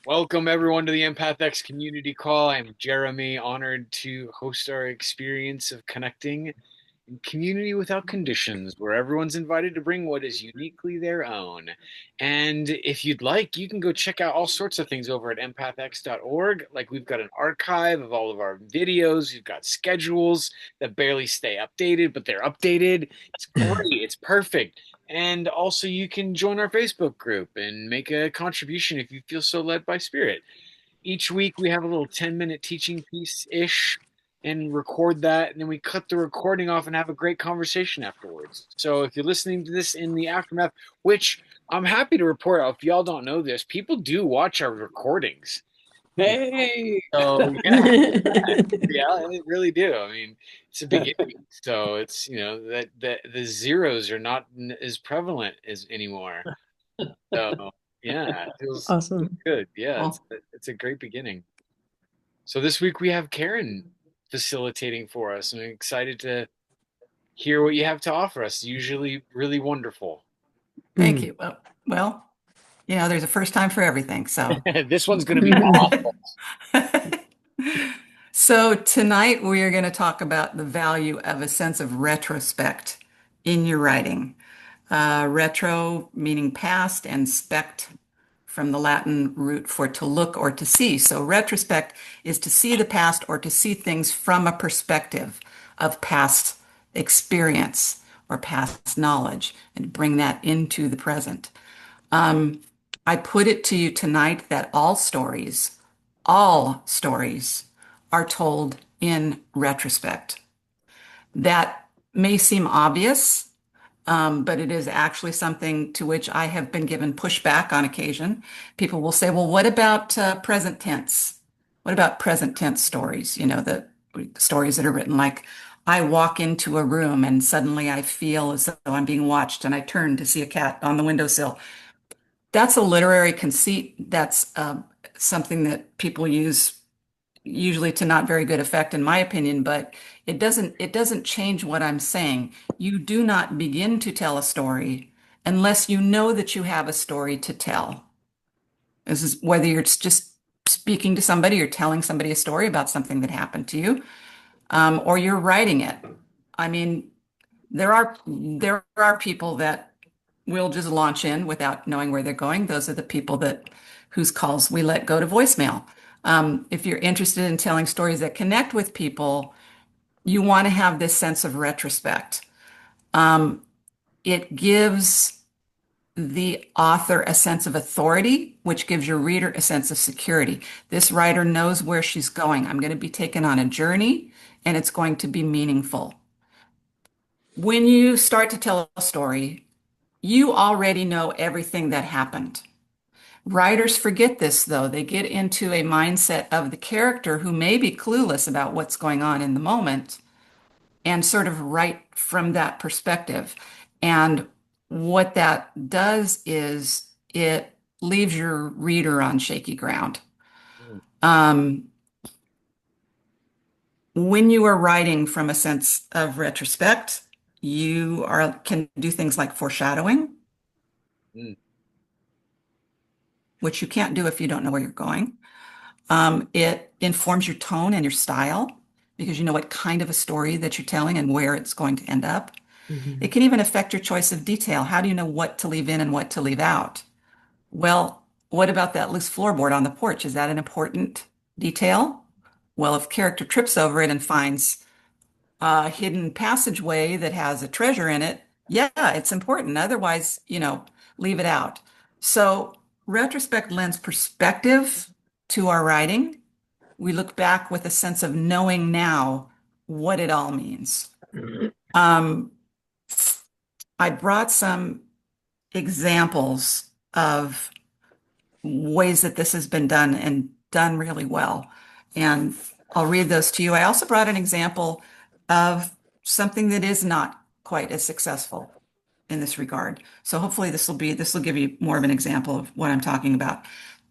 Welcome everyone to the Empath X community call. I'm Jeremy, honored to host our experience of connecting in community without conditions, where everyone's invited to bring what is uniquely their own. And if you'd like, you can go check out all sorts of things over at empathx.org. Like we've got an archive of all of our videos, we've got schedules that barely stay updated, but they're updated. It's great, it's perfect. And also, you can join our Facebook group and make a contribution if you feel so led by spirit. Each week, we have a little 10-minute teaching piece ish and record that. And then we cut the recording off and have a great conversation afterwards. So, if you're listening to this in the aftermath, which I'm happy to report out, if y'all don't know this, people do watch our recordings. Hey. So, yeah, yeah, they really do. I mean, it's a beginning, so it's that the zeros are not as prevalent as anymore. So yeah, it feels Awesome. good. Yeah, Well, it's a great beginning. So this week we have Karen facilitating for us. I'm excited to hear what you have to offer us. Usually really wonderful. Thank you. Well, there's a first time for everything. So, This one's going to be awful. so tonight we are going to talk about the value of a sense of retrospect in your writing. Retro meaning past, and spect from the Latin root for to look or to see. So, retrospect is to see the past or to see things from a perspective of past experience or past knowledge and bring that into the present. I put it to you tonight that all stories are told in retrospect. That may seem obvious, but it is actually something to which I have been given pushback on occasion. People will say, well, what about present tense? What about present tense stories? The stories that are written like, I walk into a room and suddenly I feel as though I'm being watched and I turn to see a cat on the windowsill. That's a literary conceit. That's something that people use usually to not very good effect, in my opinion, but it doesn't change what I'm saying. You do not begin to tell a story unless you know that you have a story to tell. This is whether you're just speaking to somebody or telling somebody a story about something that happened to you, or you're writing it. I mean, there are people that will just launch in without knowing where they're going. Those are the people that whose calls we let go to voicemail. If you're interested in telling stories that connect with people, you want to have this sense of retrospect. Um, it gives the author a sense of authority, which gives your reader a sense of security. This writer knows where she's going. I'm going to be taken on a journey, and it's going to be meaningful. When you start to tell a story, you already know everything that happened. Writers forget this, though. They get into a mindset of the character who may be clueless about what's going on in the moment and sort of write from that perspective. And what that does is it leaves your reader on shaky ground. Um, when you are writing from a sense of retrospect, can do things like foreshadowing, Mm, which you can't do if you don't know where you're going. It informs your tone and your style because you know what kind of a story that you're telling and where it's going to end up. It Mhm. can even affect your choice of detail. How do you know what to leave in and what to leave out? Well, what about that loose floorboard on the porch? Is that an important detail? Well, if character trips over it and finds a hidden passageway that has a treasure in it, yeah, it's important. Otherwise, leave it out. So, retrospect lends perspective to our writing. We look back with a sense of knowing now what it all means. Um, I brought some examples of ways that this has been done and done really well. And I'll read those to you. I also brought an example of something that is not quite as successful in this regard. So hopefully this will give you more of an example of what I'm talking about.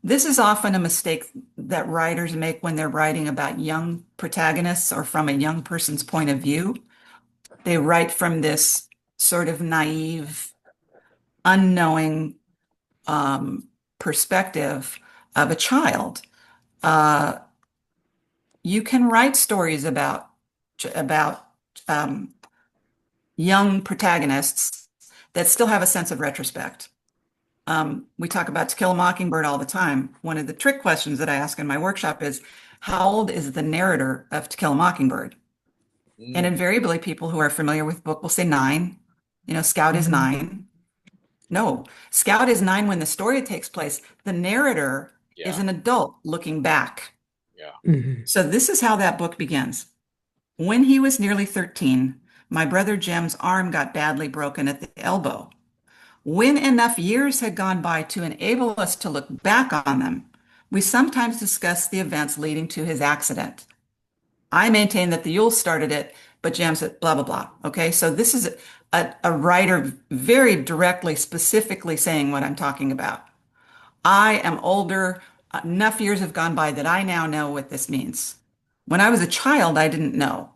This is often a mistake that writers make when they're writing about young protagonists or from a young person's point of view. They write from this sort of naive, unknowing perspective of a child. Uh, you can write stories about um, young protagonists that still have a sense of retrospect. We talk about To Kill a Mockingbird all the time. One of the trick questions that I ask in my workshop is, how old is the narrator of To Kill a Mockingbird? And Mm, invariably, people who are familiar with the book will say 9. Scout is 9. No, Scout is 9 when the story takes place. The narrator is yeah. an adult looking back. Yeah. Mhm. So this is how that book begins. When he was nearly 13, my brother Jem's arm got badly broken at the elbow. When enough years had gone by to enable us to look back on them, we sometimes discussed the events leading to his accident. I maintain that the Yule started it, but Jem said blah, blah, blah. Okay, so this is a writer very directly, specifically saying what I'm talking about. I am older. Enough years have gone by that I now know what this means. When I was a child, I didn't know.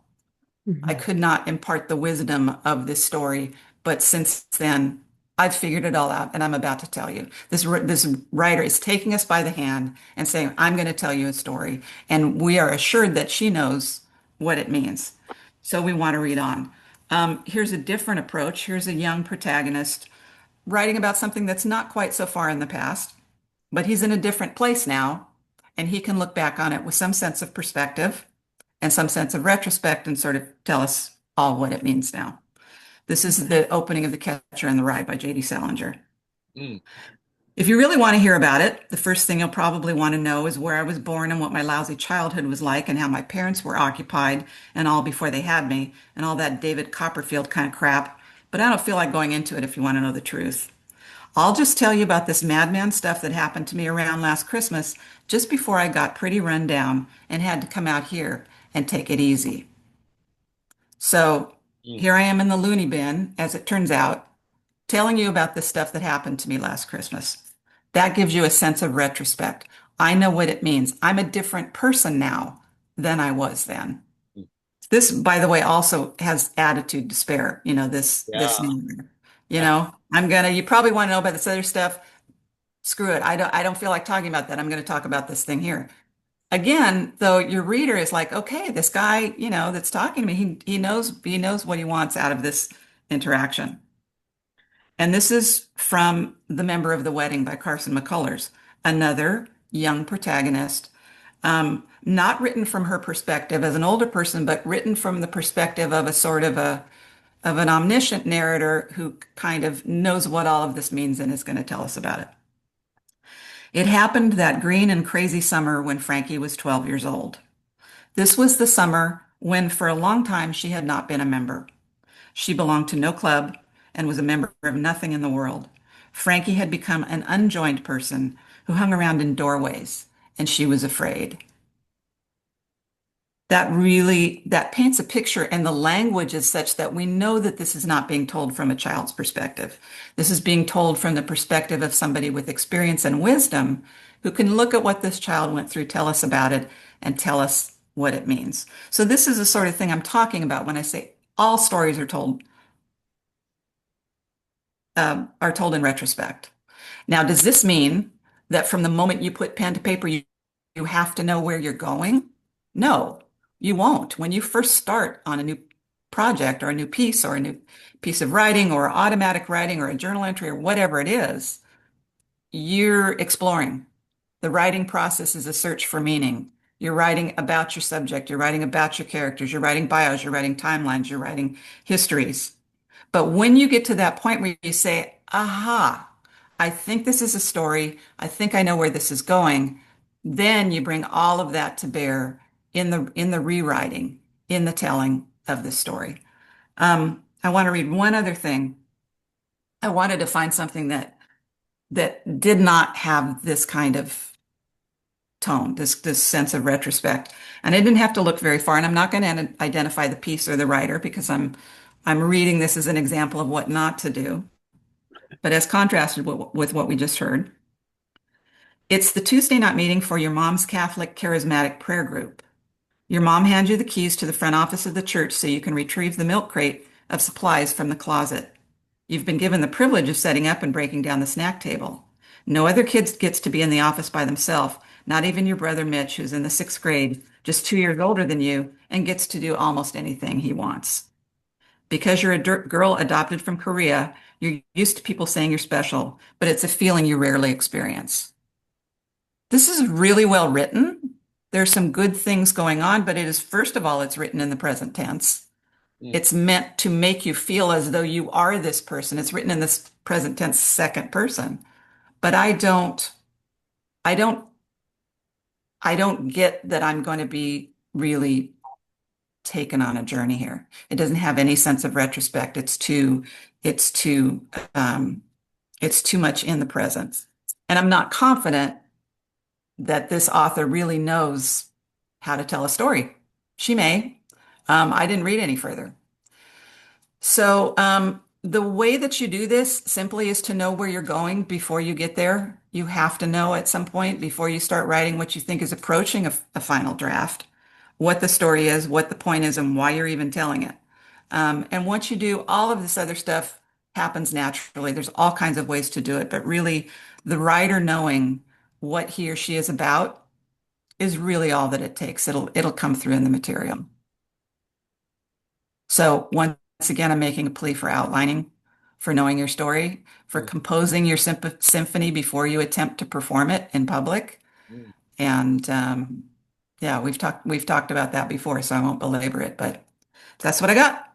I Mhm. could not impart the wisdom of this story, but since then, I've figured it all out, and I'm about to tell you. This writer is taking us by the hand and saying, "I'm going to tell you a story," and we are assured that she knows what it means. So we want to read on. Here's a different approach. Here's a young protagonist writing about something that's not quite so far in the past, but he's in a different place now, and he can look back on it with some sense of perspective and some sense of retrospect and sort of tell us all what it means now. This is the opening of The Catcher in the Rye by J.D. Salinger. Mm, If you really want to hear about it, the first thing you'll probably want to know is where I was born and what my lousy childhood was like and how my parents were occupied and all before they had me and all that David Copperfield kind of crap. But I don't feel like going into it if you want to know the truth. I'll just tell you about this madman stuff that happened to me around last Christmas, just before I got pretty run down and had to come out here and take it easy. So mm, here I am in the loony bin, as it turns out, telling you about the stuff that happened to me last Christmas. That gives you a sense of retrospect. I know what it means. I'm a different person now than I was then. mm. This, by the way, also has attitude to spare, this Yeah. narrator. You probably want to know about this other stuff. Screw it. I don't feel like talking about that. I'm going to talk about this thing here. Again, though, your reader is like, okay, this guy, that's talking to me, he knows what he wants out of this interaction. And this is from The Member of the Wedding by Carson McCullers, another young protagonist, not written from her perspective as an older person, but written from the perspective of a sort of an omniscient narrator who kind of knows what all of this means and is going to tell us about it. It happened that green and crazy summer when Frankie was 12 years old. This was the summer when, for a long time, she had not been a member. She belonged to no club and was a member of nothing in the world. Frankie had become an unjoined person who hung around in doorways, and she was afraid. That paints a picture, and the language is such that we know that this is not being told from a child's perspective. This is being told from the perspective of somebody with experience and wisdom who can look at what this child went through, tell us about it, and tell us what it means. So this is the sort of thing I'm talking about when I say all stories are told in retrospect. Now, does this mean that from the moment you put pen to paper, you have to know where you're going? No, you won't. When you first start on a new project or a new piece or a new piece of writing or automatic writing or a journal entry or whatever it is, you're exploring. The writing process is a search for meaning. You're writing about your subject, you're writing about your characters, you're writing bios, you're writing timelines, you're writing histories. But when you get to that point where you say, aha, I think this is a story, I think I know where this is going, then you bring all of that to bear in the rewriting, in the telling of the story. I want to read one other thing. I wanted to find something that did not have this kind of tone, this sense of retrospect. And I didn't have to look very far, and I'm not going to identify the piece or the writer because I'm reading this as an example of what not to do. But as contrasted with what we just heard, it's the Tuesday night meeting for your mom's Catholic charismatic prayer group. Your mom hands you the keys to the front office of the church so you can retrieve the milk crate of supplies from the closet. You've been given the privilege of setting up and breaking down the snack table. No other kid gets to be in the office by themselves, not even your brother Mitch, who's in the sixth grade, just 2 years older than you, and gets to do almost anything he wants. Because you're a girl adopted from Korea, you're used to people saying you're special, but it's a feeling you rarely experience. This is really well written. There's some good things going on, but it is, first of all, it's written in the present tense. Mm, It's meant to make you feel as though you are this person. It's written in this present tense second person. But I don't, I don't get that I'm going to be really taken on a journey here. It doesn't have any sense of retrospect. It's too, um, it's too much in the present. And I'm not confident that this author really knows how to tell a story. She may. I didn't read any further. So, the way that you do this simply is to know where you're going before you get there. You have to know at some point before you start writing what you think is approaching a final draft, what the story is, what the point is, and why you're even telling it. And once you do, all of this other stuff happens naturally. There's all kinds of ways to do it, but really, the writer knowing what he or she is about is really all that it takes. It'll come through in the material. So once again, I'm making a plea for outlining, for knowing your story, for mm, composing your symphony before you attempt to perform it in public. mm. And yeah, we've talked about that before, so I won't belabor it, but that's what I got.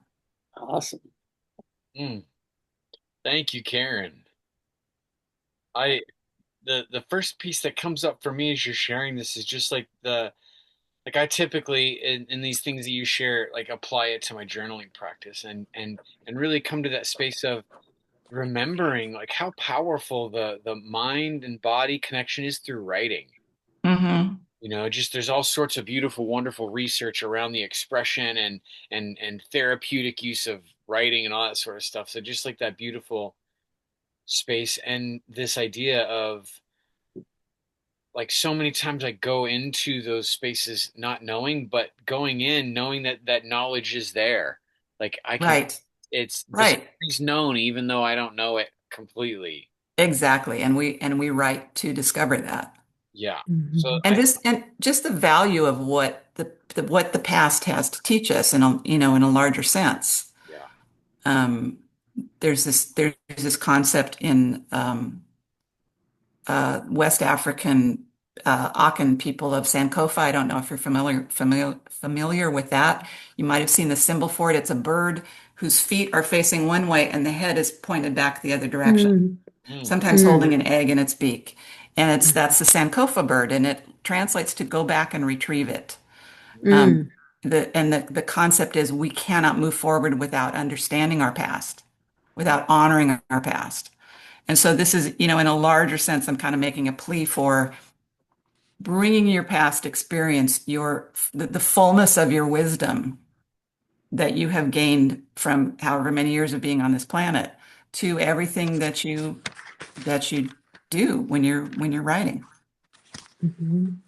Awesome. Mm. Thank you, Karen. I the first piece that comes up for me as you're sharing this is just like like I typically in these things that you share like apply it to my journaling practice and really come to that space of remembering like how powerful the mind and body connection is through writing. Hmm. Just there's all sorts of beautiful, wonderful research around the expression and therapeutic use of writing and all that sort of stuff. So just like that beautiful space and this idea of like so many times I go into those spaces not knowing, but going in knowing that that knowledge is there. Like I can, Right, it's the right, story's known even though I don't know it completely. exactly. And we write to discover that. Yeah. So Mhm. And just the value of what what the past has to teach us in a larger sense. yeah. Um, there's this concept in West African Akan people of Sankofa. I don't know if you're familiar with that. You might have seen the symbol for it. It's a bird whose feet are facing one way and the head is pointed back the other direction, Mm, Mm, sometimes holding mm, an egg in its beak. And mm, that's the Sankofa bird, and it translates to go back and retrieve it. mm, Um, mm, the concept is we cannot move forward without understanding our past, without honoring our past. And so this is, in a larger sense, I'm kind of making a plea for bringing your past experience, the fullness of your wisdom that you have gained from however many years of being on this planet to everything that you do when you're writing. mhm.